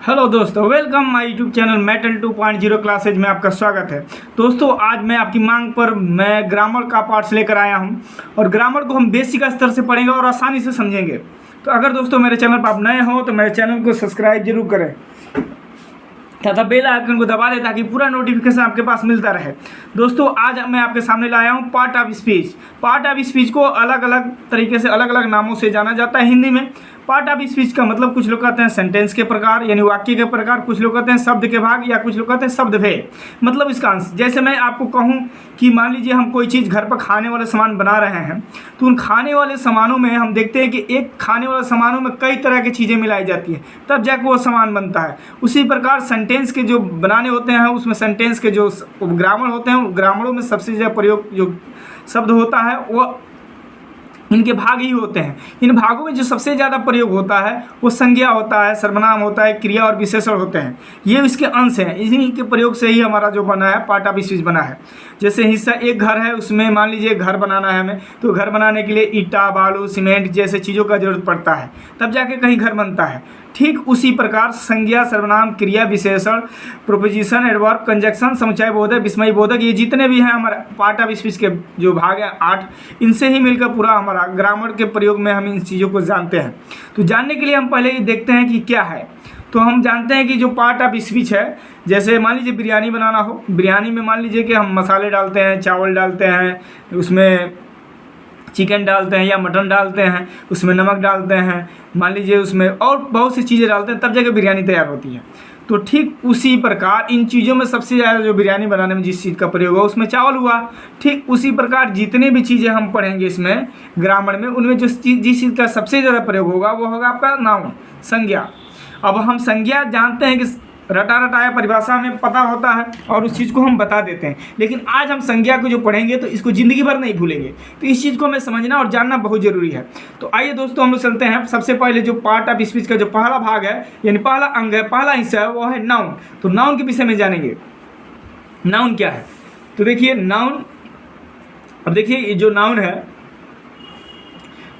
Hello दोस्तों, welcome my YouTube channel metal 2.0 classes में आपका स्वागत है। दोस्तों, आज मैं आपकी मांग पर मैं ग्रामर का पार्ट्स लेकर आया हूं और ग्रामर को हम बेसिक स्तर से पढ़ेंगे और आसानी से समझेंगे। तो अगर दोस्तों मेरे चैनल पर आप नए हो तो मेरे चैनल को सब्सक्राइब जरूर करें तथा बेल आइकन को दबा दें ताकि पूरा नोटिफिकेशन आपके पास मिलता रहे। दोस्तों, आज मैं आपके सामने लाया हूँ part of speech. Part of speech को अलग अलग तरीके से अलग अलग नामों से जाना जाता है हिंदी में। पार्ट ऑफ स्पीच का मतलब कुछ लोग कहते हैं सेंटेंस के प्रकार यानी वाक्य के प्रकार, कुछ लोग कहते हैं शब्द के भाग या कुछ लोग कहते हैं शब्द भेद। मतलब इसका अंश, जैसे मैं आपको कहूँ कि मान लीजिए हम कोई चीज़ घर पर खाने वाले सामान बना रहे हैं, तो उन खाने वाले सामानों में हम देखते हैं कि एक खाने वाले सामानों में कई तरह की चीज़ें मिलाई जाती हैं, तब जाकर वो सामान बनता है। उसी प्रकार सेंटेंस के जो बनाने होते हैं उसमें सेंटेंस के जो ग्रामर होते हैं, ग्रामरों में सबसे ज़्यादा प्रयोग जो शब्द होता है वो इनके भाग ही होते हैं। इन भागों में जो सबसे ज़्यादा प्रयोग होता है वो संज्ञा होता है, सर्वनाम होता है, क्रिया और विशेषण होते हैं। ये इसके अंश हैं। इन्हीं के प्रयोग से ही हमारा जो बना है पार्ट ऑफ स्पीच बना है। जैसे हिस्सा एक घर है, उसमें मान लीजिए घर बनाना है हमें, तो घर बनाने के लिए ईंटा, बालू, सीमेंट जैसे चीज़ों का जरूरत पड़ता है, तब जाके कहीं घर बनता है। ठीक उसी प्रकार संज्ञा, सर्वनाम, क्रिया, विशेषण, प्रोपोजिशन, एडवर्ब, कंजक्शन, समुच्चय बोधक, विस्मय बोधक, ये जितने भी हैं हमारे पार्ट ऑफ स्पीच के जो भाग हैं 8, इनसे ही मिलकर पूरा हमारा ग्रामर के प्रयोग में हम इन चीज़ों को जानते हैं। तो जानने के लिए हम पहले ही देखते हैं कि क्या है। तो हम जानते हैं कि जो पार्ट ऑफ स्पीच है, जैसे मान लीजिए बिरयानी बनाना हो, बिरयानी में मान लीजिए कि हम मसाले डालते हैं, चावल डालते हैं, उसमें चिकन डालते हैं या मटन डालते हैं, उसमें नमक डालते हैं, मान लीजिए उसमें और बहुत सी चीज़ें डालते हैं, तब जाके बिरयानी तैयार होती है। तो ठीक उसी प्रकार इन चीज़ों में सबसे ज़्यादा जो बिरयानी बनाने में जिस चीज़ का प्रयोग हुआ उसमें चावल हुआ। ठीक उसी प्रकार जितने भी चीज़ें हम पढ़ेंगे इसमें ग्रामर में, उनमें जो जिस चीज़ का सबसे ज़्यादा प्रयोग होगा वो होगा आपका नाउन, संज्ञा। अब हम संज्ञा जानते हैं कि रटा रटाया परिभाषा में पता होता है और उस चीज़ को हम बता देते हैं, लेकिन आज हम संज्ञा को जो पढ़ेंगे तो इसको ज़िंदगी भर नहीं भूलेंगे। तो इस चीज़ को हमें समझना और जानना बहुत ज़रूरी है। तो आइए दोस्तों हम लोग चलते हैं। सबसे पहले जो पार्ट ऑफ स्पीच का जो पहला भाग है यानी पहला अंग है, पहला हिस्सा है, वो है नाउन। तो नाउन के विषय में जानेंगे। नाउन क्या है? तो देखिए नाउन, अब देखिए ये जो नाउन है,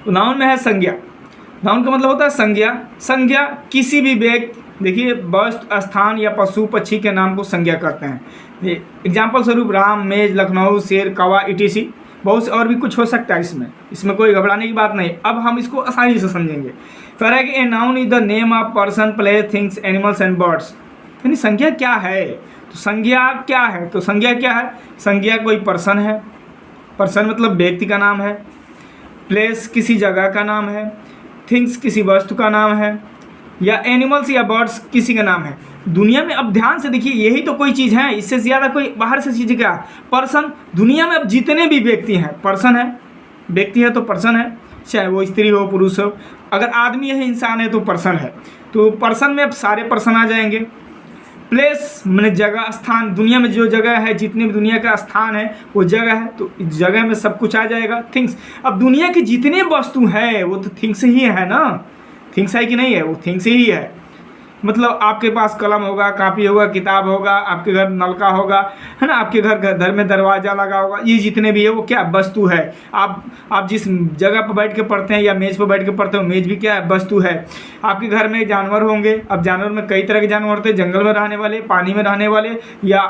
तो नाउन में है संज्ञा। नाउन का मतलब होता है संज्ञा। संज्ञा किसी भी व्यक्ति, देखिए वस्तु, स्थान या पशु पक्षी के नाम को संज्ञा कहते हैं। एग्जाम्पल स्वरूप राम, मेज, लखनऊ, शेर, कौवा, etc। बहुत से और भी कुछ हो सकता है इसमें कोई घबराने की बात नहीं। अब हम इसको आसानी से समझेंगे। कह रहा है कि a noun is the name of person, place, things, animals and birds. यानी संज्ञा क्या है? तो संज्ञा क्या है? तो संज्ञा क्या है? संज्ञा कोई पर्सन है, पर्सन मतलब व्यक्ति का नाम है, प्लेस किसी जगह का नाम है, थिंग्स किसी वस्तु का नाम है, या एनिमल्स या बर्ड्स किसी का नाम है। दुनिया में अब ध्यान से देखिए, यही तो कोई चीज़ है, इससे ज़्यादा कोई बाहर से चीज़ क्या? पर्सन। दुनिया में अब जितने भी व्यक्ति हैं पर्सन है, व्यक्ति है तो पर्सन है, चाहे वो स्त्री हो पुरुष हो। अगर आदमी है, इंसान है तो पर्सन है। तो पर्सन में अब सारे पर्सन आ जाएंगे। प्लेस मैंने जगह, स्थान, दुनिया में जो जगह है, जितने भी दुनिया का स्थान है वो जगह है, तो इस जगह में सब कुछ आ जाएगा। थिंग्स, अब दुनिया की जितने वस्तु है वो तो थिंग्स ही है ना। थिंग्स है कि नहीं है? वो थिंग्स ही है। मतलब आपके पास कलम होगा, कापी होगा, किताब होगा, आपके घर नलका होगा, है ना, आपके घर में दरवाज़ा लगा होगा, ये जितने भी है वो क्या? वस्तु है। आप जिस जगह पर बैठ के पढ़ते हैं या मेज़ पर बैठ के पढ़ते हो, मेज़ भी क्या है? वस्तु है। आपके घर में जानवर होंगे, अब जानवर में कई तरह के जानवर होते हैं, जंगल में रहने वाले, पानी में रहने वाले, या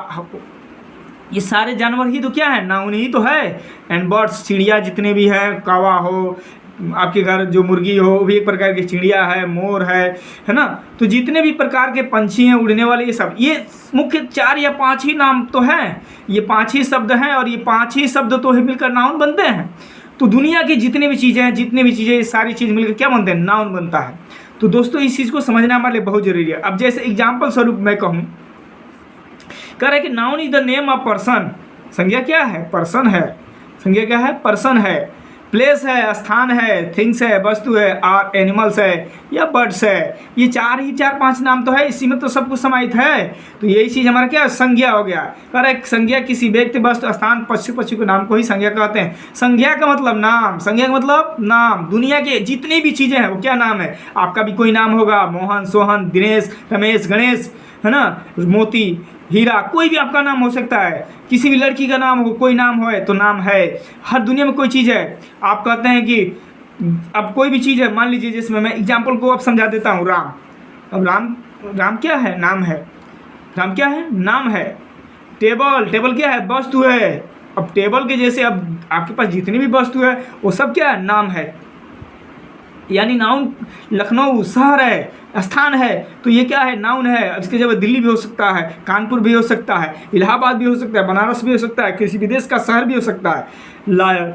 ये सारे जानवर ही तो क्या है? नाउन ही तो है। एंड बर्ड्स, चिड़िया जितने भी हैं, कौवा हो, आपके घर जो मुर्गी हो वो भी एक प्रकार की चिड़िया है, मोर है ना। तो जितने भी प्रकार के पंछी हैं उड़ने वाले, ये सब, ये मुख्य 4 या 5 ही नाम तो हैं, ये 5 ही शब्द हैं और ये 5 ही शब्द तो मिलकर नाउन बनते हैं। तो दुनिया की जितनी भी चीज़ें हैं, ये सारी चीज़ मिलकर क्या बनते हैं? नाउन बनता है। तो दोस्तों इस चीज़ को समझना हमारे लिए बहुत जरूरी है। अब जैसे एग्जाम्पल स्वरूप मैं कहूँ, कह रहा है कि noun is the name of person. संज्ञा क्या है? पर्सन है। संज्ञा क्या है? पर्सन है। प्लेस है, स्थान है, थिंग्स है, वस्तु है, और एनिमल्स है या बर्ड्स है। ये 4-5 नाम तो है, इसी में तो सब कुछ समाहित है। तो यही चीज़ हमारा क्या? संज्ञा हो गया। करेक्ट। संज्ञा किसी व्यक्ति, वस्तु, स्थान, पशु पक्षी के नाम को ही संज्ञा कहते हैं। संज्ञा का मतलब नाम, संज्ञा का मतलब नाम। दुनिया के जितनी भी चीज़ें हैं वो क्या नाम है? आपका भी कोई नाम होगा, मोहन, सोहन, दिनेश, रमेश, गणेश, है ना, मोती, हीरा, कोई भी आपका नाम हो सकता है। किसी भी लड़की का नाम हो, कोई नाम हो तो नाम है। हर दुनिया में कोई चीज़ है। आप कहते हैं कि अब कोई भी चीज़ है, मान लीजिए जिसमें मैं एग्जाम्पल को अब समझा देता हूँ, राम। अब राम राम क्या है? नाम है। राम क्या है? नाम है। टेबल, टेबल क्या है? वस्तु है। अब टेबल के जैसे अब आपके पास जितनी भी वस्तु है वो सब क्या है? नाम है। यानी नाउन लखनऊ शहर है, स्थान है, तो ये क्या है? नाउन है। इसके जगह दिल्ली भी हो सकता है, कानपुर भी हो सकता है, इलाहाबाद भी हो सकता है, बनारस भी हो सकता है, किसी विदेश का शहर भी हो सकता है। लायन,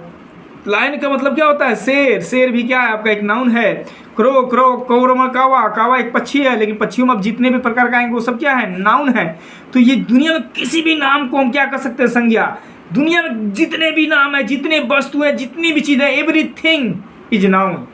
लायन का मतलब क्या होता है? शेर। शेर भी क्या है? आपका एक नाउन है। क्रो, क्रो, कौरमा, कावा, कावा एक पक्षी है, लेकिन पक्षियों में अब जितने भी प्रकार का आएंगे वो सब क्या है? नाउन है। तो ये दुनिया में किसी भी नाम को हम क्या कर सकते हैं? संज्ञा। दुनिया में जितने भी नाम है, जितने वस्तु है, जितनी भी चीज़ें, एवरीथिंग इज नाउन।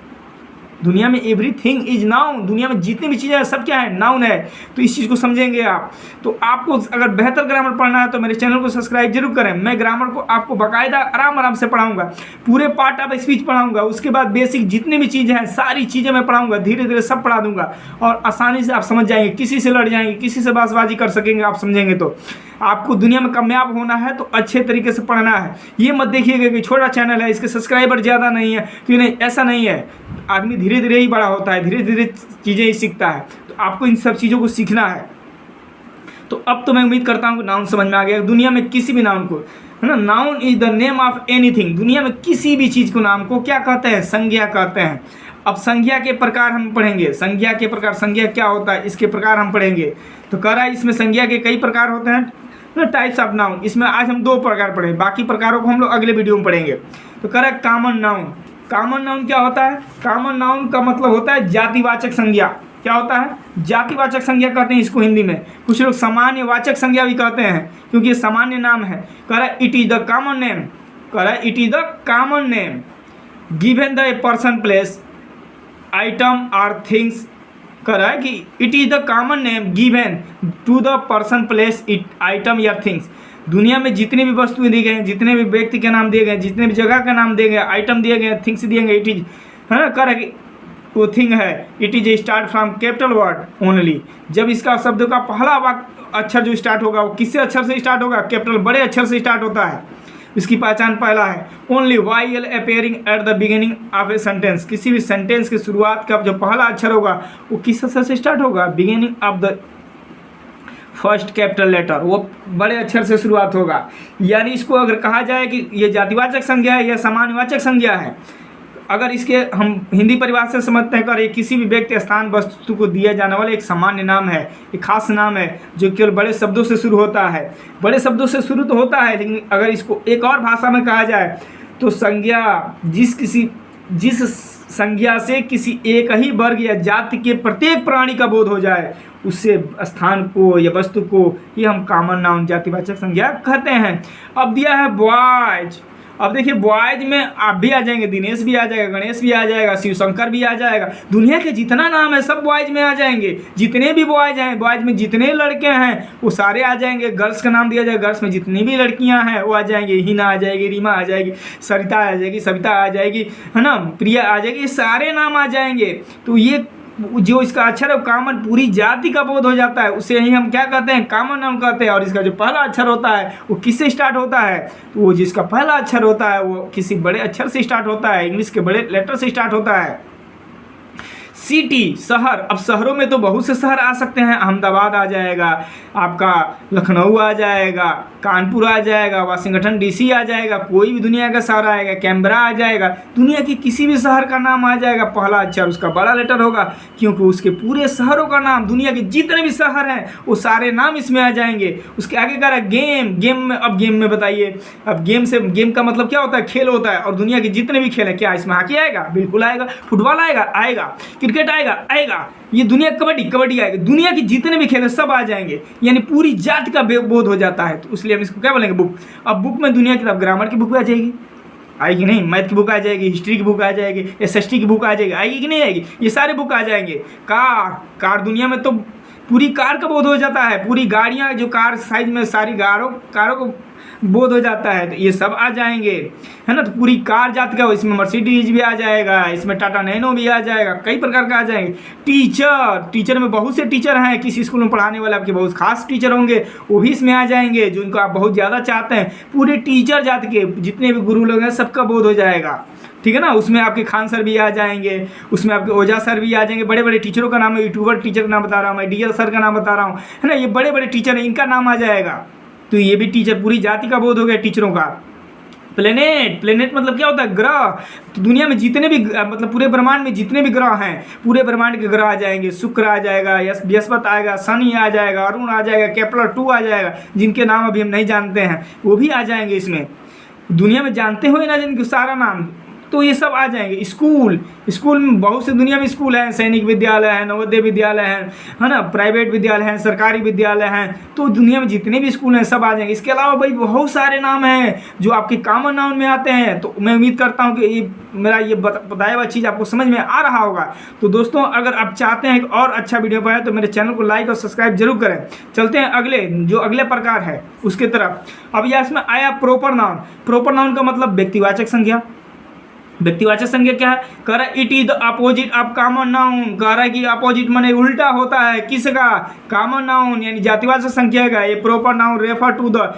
दुनिया में एवरीथिंग इज नाउन। दुनिया में जितनी भी चीज़ें हैं सब क्या है? नाउन है। तो इस चीज़ को समझेंगे आप। तो आपको अगर बेहतर ग्रामर पढ़ना है तो मेरे चैनल को सब्सक्राइब जरूर करें। मैं ग्रामर को आपको बाकायदा आराम आराम से पढ़ाऊंगा। पूरे पार्ट ऑफ स्पीच पढ़ाऊंगा, उसके बाद बेसिक जितनी भी चीज़ें हैं सारी चीज़ें मैं पढ़ाऊंगा, धीरे धीरे सब पढ़ा दूंगा और आसानी से आप समझ जाएंगे। किसी से लड़ जाएंगे, किसी से बातबाजी कर सकेंगे, आप समझेंगे। तो आपको दुनिया में कामयाब होना है तो अच्छे तरीके से पढ़ना है। ये मत देखिएगा कि छोटा चैनल है, इसके सब्सक्राइबर ज़्यादा नहीं है, तो नहीं, ऐसा नहीं है। आदमी धीरे धीरे ही बड़ा होता है, धीरे धीरे चीज़ें ही सीखता है। तो आपको इन सब चीज़ों को सीखना है। तो अब तो मैं उम्मीद करता हूँ कि नाउन समझ में आ गया। दुनिया में किसी भी नाउन को, है ना, noun is the name of anything. दुनिया में किसी भी चीज़ को नाम को क्या कहते हैं? संज्ञा कहते हैं। अब संज्ञा के प्रकार हम पढ़ेंगे। संज्ञा के प्रकार, संज्ञा क्या होता है, इसके प्रकार हम पढ़ेंगे। तो कह रहा है इसमें संज्ञा के कई प्रकार होते हैं, टाइप्स ऑफ नाउन। इसमें आज हम 2 प्रकार पढ़ेंगे, बाकी प्रकारों को हम लोग अगले वीडियो में पढ़ेंगे। तो कह रहा है कॉमन नाउन। कॉमन नाउन क्या होता है? कॉमन नाउन का मतलब होता है जातिवाचक संज्ञा। क्या होता है? जातिवाचक संज्ञा कहते हैं इसको हिंदी में। कुछ लोग सामान्यवाचक संज्ञा भी कहते हैं, क्योंकि ये सामान्य नाम है। कह रहा है it is the common name. कह रहा है it is the common name given the a person, place, item और थिंग्स। कह रहा है कि it is the common name given to the person, place, it, item या थिंग्स। दुनिया में जितने भी वस्तुएं दी गए हैं, जितने भी व्यक्ति के नाम दिए गए, जितने भी जगह का नाम दिए गए, आइटम दिए गए, थिंग्स दिए गए, इट इज, है ना, कह रहा है कि वो थिंग है। It is a start from capital word only. जब इसका शब्द का पहला अक्षर जो स्टार्ट होगा वो किससे अक्षर से स्टार्ट होगा? कैपिटल बड़े अक्षर से स्टार्ट होता है। इसकी पहचान पहला है only while appearing at the beginning of a sentence. किसी भी सेंटेंस की शुरुआत का जो पहला अक्षर होगा वो किस अक्षर से स्टार्ट होगा? Beginning of the first capital letter, वो बड़े अक्षर से शुरुआत होगा। यानी इसको अगर कहा जाए कि ये जातिवाचक संज्ञा है या सामान्यवाचक संज्ञा है, अगर इसके हम हिंदी परिभाषा से समझते हैं, कि किसी भी व्यक्ति, स्थान, वस्तु को दिया जाने वाला एक सामान्य नाम है, एक खास नाम है जो केवल बड़े शब्दों से शुरू होता है। बड़े शब्दों से शुरू तो होता है, लेकिन अगर इसको एक और भाषा में कहा जाए तो संज्ञा जिस संज्ञा से किसी एक ही वर्ग या जाति के प्रत्येक प्राणी का बोध हो जाए, उससे स्थान को या वस्तु को ही हम कॉमन नाउन, जातिवाचक संज्ञा कहते हैं। अब दिया है बॉयज। अब देखिए बॉयज में आप भी आ जाएंगे, दिनेश भी आ जाएगा, गणेश भी आ जाएगा, शिव शंकर भी आ जाएगा। दुनिया के जितना नाम है सब बॉयज में आ जाएंगे। जितने भी बॉयज हैं, बॉयज में जितने लड़के हैं वो सारे आ जाएंगे। गर्ल्स का नाम दिया जाएगा, गर्ल्स में जितनी भी लड़कियां हैं वो आ जाएंगी। हिना आ जाएगी, रीमा आ जाएगी, सरिता आ जाएगी, सविता आ जाएगी, है ना, प्रिया आ जाएगी, ये सारे नाम आ जाएंगे। तो ये जो इसका अक्षर है कॉमन, पूरी जाति का बोध हो जाता है, उसे ही हम क्या कहते हैं? कॉमन नाउन कहते हैं। और इसका जो पहला अक्षर होता है वो किससे स्टार्ट होता है? तो वो जिसका पहला अक्षर होता है वो किसी बड़े अक्षर से स्टार्ट होता है, इंग्लिश के बड़े लेटर से स्टार्ट होता है। सिटी, शहर। अब शहरों में तो बहुत से शहर आ सकते हैं। अहमदाबाद आ जाएगा, आपका लखनऊ आ जाएगा, कानपुर आ जाएगा, वाशिंगटन डीसी आ जाएगा, कोई भी दुनिया का शहर आएगा, कैनबरा आ जाएगा। दुनिया की किसी भी शहर का नाम आ जाएगा, पहला अक्षर उसका बड़ा लेटर होगा, क्योंकि उसके पूरे शहरों का नाम, दुनिया के जितने भी शहर हैं वो सारे नाम इसमें आ जाएंगे। उसके आगे कह रहा है गेम। गेम में, अब गेम में बताइए, अब गेम का मतलब क्या होता है? खेल होता है। और दुनिया के जितने भी खेल हैं, क्या इसमें हॉकी आएगा? बिल्कुल आएगा। फुटबॉल आएगा, क्रिकेट आएगा, ये दुनिया, कबड्डी आएगा। दुनिया की जितने भी खेल हैं सब आ जाएंगे। यानी पूरी जाति का बोध हो जाता है। तो इसलिए हम इसको क्या बोलेंगे? बुक। अब बुक में दुनिया की, अब ग्रामर की बुक आ जाएगी, आएगी नहीं? मैथ की बुक आ जाएगी, हिस्ट्री की बुक आ जाएगी, SST की बुक आ जाएगी, आएगी कि नहीं आएगी? ये सारे बुक आ जाएंगे। कार दुनिया में तो पूरी कार का बोध हो जाता है। पूरी गाड़ियाँ जो कार साइज में, सारी कारों को बोध हो जाता है, तो ये सब आ जाएंगे, है ना। तो पूरी कार जाति का, इसमें मर्सिडीज भी आ जाएगा, इसमें टाटा नैनो भी आ जाएगा, कई प्रकार का आ जाएंगे। टीचर में बहुत से टीचर हैं, किसी स्कूल में पढ़ाने वाले आपके बहुत खास टीचर होंगे, वो भी इसमें आ जाएंगे, जिनको आप बहुत ज़्यादा चाहते हैं। पूरे टीचर जाति के जितने भी गुरु लोग हैं सबका बोध हो जाएगा, ठीक है ना। उसमें आपके खान सर भी आ जाएंगे, उसमें आपके ओझा सर भी आ जाएंगे। बड़े बड़े टीचरों का नाम है, यूट्यूबर टीचर का नाम बता रहा हूँ मैं, डीएल सर का नाम बता रहा हूँ, है ना। ये बड़े बड़े टीचर हैं, इनका नाम आ जाएगा। तो ये भी टीचर, पूरी जाति का बोध हो गया टीचरों का। प्लेनेट मतलब क्या होता है? ग्रह। तो दुनिया में जितने भी, मतलब पूरे ब्रह्मांड में जितने भी ग्रह हैं, पूरे ब्रह्मांड के ग्रह आ जाएंगे। शुक्र आ जाएगा, बृहस्पति आएगा, शनि आ जाएगा, अरुण आ जाएगा, केपलर-2 आ जाएगा, जिनके नाम अभी हम नहीं जानते हैं, वो भी आ जाएंगे इसमें। दुनिया में जानते हुए ना जिनके सारा नाम, तो ये सब आ जाएंगे। स्कूल में बहुत से दुनिया में स्कूल हैं, सैनिक विद्यालय हैं, नवोदय विद्यालय हैं, है ना, प्राइवेट विद्यालय हैं, सरकारी विद्यालय हैं। तो दुनिया में जितने भी स्कूल हैं सब आ जाएंगे। इसके अलावा भाई बहुत सारे नाम हैं जो आपके कॉमन नाउन में आते हैं। तो मैं उम्मीद करता हूँ कि मेरा ये बताया हुआ चीज़ आपको समझ में आ रहा होगा। तो दोस्तों, अगर आप चाहते हैं और अच्छा वीडियो पाए तो मेरे चैनल को लाइक और सब्सक्राइब जरूर करें। चलते हैं अगले प्रकार है उसके तरफ। अब यह इसमें आया प्रोपर नाउन। प्रोपर नाउन का मतलब व्यक्तिवाचक संज्ञा। व्यक्तिवाचक संज्ञा क्या है? कह रहा है it is the opposite of common noun. कह रहा है कि अपोजिट माने उल्टा होता है किसका? कॉमन नाउन, यानी जातिवाचक संज्ञा का। ये proper noun refer to the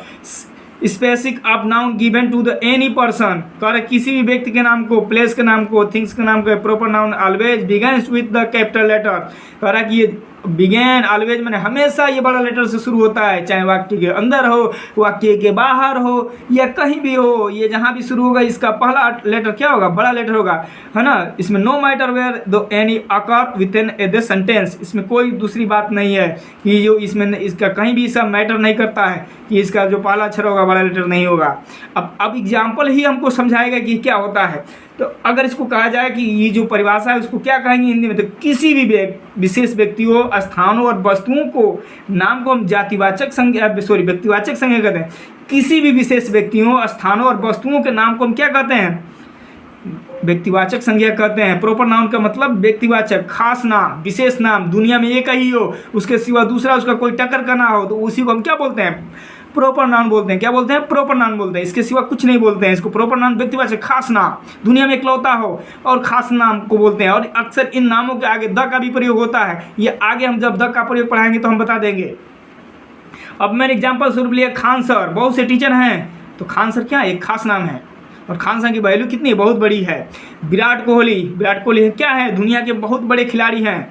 specific of noun given to the any person. कह रहा है किसी भी व्यक्ति के नाम को, प्लेस के नाम को, थिंग्स के नाम को proper noun always begins with the capital letter. कह रहा है कि ये बिगेन ऑलवेज मैंने हमेशा ये बड़ा लेटर से शुरू होता है, चाहे वाक्य के अंदर हो, वाक्य के बाहर हो, या कहीं भी हो। ये जहाँ भी शुरू होगा इसका पहला लेटर क्या होगा? बड़ा लेटर होगा, है ना। इसमें नो मैटर वेयर दो any occur with in a sentence. इसमें कोई दूसरी बात नहीं है कि जो इसमें इसका कहीं भी इसका मैटर नहीं करता है कि इसका जो पहला अक्षर होगा बड़ा लेटर नहीं होगा। अब एग्जाम्पल ही हमको समझाएगा कि क्या होता है। तो अगर इसको कहा जाए कि ये जो परिभाषा है उसको क्या कहेंगे हिंदी में, तो किसी भी विशेष व्यक्तियों, स्थानों और वस्तुओं को नाम को हम व्यक्तिवाचक संज्ञा कहते हैं। किसी भी विशेष व्यक्तियों, स्थानों और वस्तुओं के नाम को हम क्या कहते हैं? व्यक्तिवाचक संज्ञा कहते हैं। प्रोपर नाउन का मतलब व्यक्तिवाचक, खास नाम, विशेष नाम, दुनिया में एक ही हो, उसके सिवा दूसरा उसका कोई टक्कर का ना हो, तो उसी को हम क्या बोलते हैं? प्रोपर नाउन बोलते हैं। क्या बोलते हैं? प्रोपर नाउन बोलते हैं। इसके सिवा कुछ नहीं बोलते हैं इसको। प्रोपर नाउन व्यक्तिवाचक, खास नाम, दुनिया में इकलौता हो और खास नाम को बोलते हैं। और अक्सर इन नामों के आगे द का भी प्रयोग होता है। ये आगे हम जब द का प्रयोग पढ़ाएंगे तो हम बता देंगे। अब मैंने एग्जाम्पल स्वरूप लिया खान सर। बहुत से टीचर हैं, तो खान सर क्या है? एक खास नाम है, और खान सर की वैल्यू कितनी है? बहुत बड़ी है। विराट कोहली क्या है? दुनिया के बहुत बड़े खिलाड़ी हैं,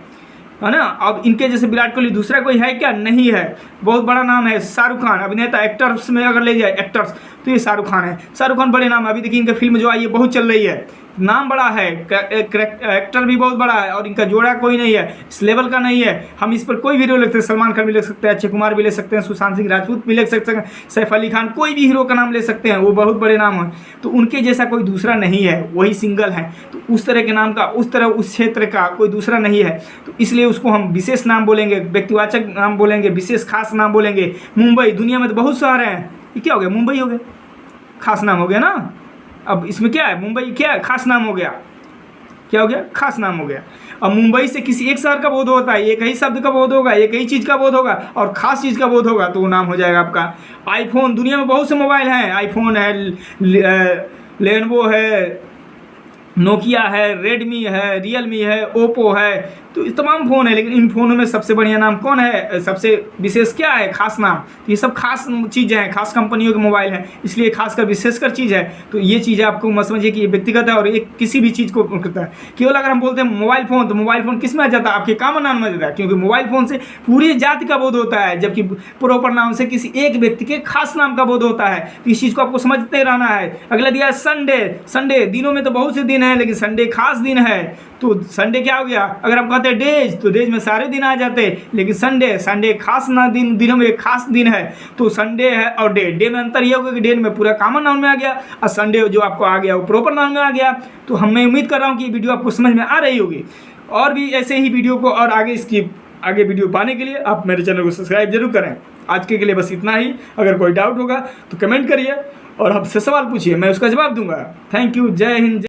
है ना। अब इनके जैसे विराट कोहली दूसरा कोई है क्या? नहीं है। बहुत बड़ा नाम है। शाहरुख खान, अभिनेता, एक्टर्स में अगर ले जाए एक्टर्स, तो ये शाहरुख खान है। शाहरुख खान बड़े नाम है। अभी देखिए इनका फिल्म जो आई है बहुत चल रही है, नाम बड़ा है, एक्टर भी बहुत बड़ा है, और इनका जोड़ा कोई नहीं है, इस लेवल का नहीं है। हम इस पर कोई भी हीरो लिखते हैं, सलमान खान भी लिख सकते हैं, अक्षय कुमार भी ले सकते हैं, सुशांत सिंह राजपूत भी लिख सकते हैं, सैफ अली खान, कोई भी हीरो का नाम ले सकते हैं, वो बहुत बड़े नाम हैं। तो उनके जैसा कोई दूसरा नहीं है, वही सिंगल है। तो उस तरह के नाम का, उस तरह उस क्षेत्र का कोई दूसरा नहीं है, तो इसलिए उसको हम विशेष नाम बोलेंगे, व्यक्तिवाचक नाम बोलेंगे, विशेष खास नाम बोलेंगे। मुंबई, दुनिया में तो बहुत शहर हैं, ये क्या हो गया? मुंबई हो गया, खास नाम हो गया ना। अब इसमें क्या है? मुंबई क्या है? खास नाम हो गया। क्या हो गया? खास नाम हो गया। अब मुंबई से किसी एक शहर का बोध होता है, एक ही शब्द का बोध होगा, एक ही चीज़ का बोध होगा, और खास चीज़ का बोध होगा, तो वो नाम हो जाएगा आपका आईफोन। दुनिया में बहुत से मोबाइल हैं, आईफोन है, लेनोवो है, नोकिया है, रेडमी है, रियलमी है, ओप्पो है, तो तमाम फ़ोन है। लेकिन इन फ़ोनों में सबसे बढ़िया नाम कौन है? सबसे विशेष क्या है? खास नाम। ये सब खास चीज़ें हैं, खास कंपनियों के मोबाइल हैं, इसलिए खासकर विशेषकर चीज़ है। तो ये चीज़ें आपको मत समझिए कि ये व्यक्तिगत है और एक किसी भी चीज़ को करता है। केवल अगर हम बोलते हैं मोबाइल फ़ोन, तो मोबाइल फ़ोन किस में आ जाता है? आपके कॉमन नाउन में आ जाता है, क्योंकि मोबाइल फ़ोन से पूरी जाति का बोध होता है, जबकि प्रॉपर नाउन से किसी एक व्यक्ति के खास नाम का बोध होता है। तो इस चीज़ को आपको समझते रहना है। अगला दिया है संडे। दिनों में तो बहुत से दिन हैं, लेकिन संडे खास दिन है। तो संडे क्या हो गया? अगर हम कहते हैं डेज, तो डेज में सारे दिन आ जाते हैं, लेकिन संडे खास ना दिनों में एक खास दिन है। तो संडे है और डे में अंतर ये होगा कि डे में पूरा कॉमन नाउन में आ गया, और संडे जो आपको आ गया वो प्रॉपर नाउन में आ गया। तो मैं उम्मीद कर रहा हूँ कि ये वीडियो आपको समझ में आ रही होगी। और भी ऐसे ही वीडियो को और आगे वीडियो पाने के लिए आप मेरे चैनल को सब्सक्राइब जरूर करें। आज के लिए बस इतना ही। अगर कोई डाउट होगा तो कमेंट करिए और हमसे सवाल पूछिए, मैं उसका जवाब दूंगा। Thank you. जय हिंद।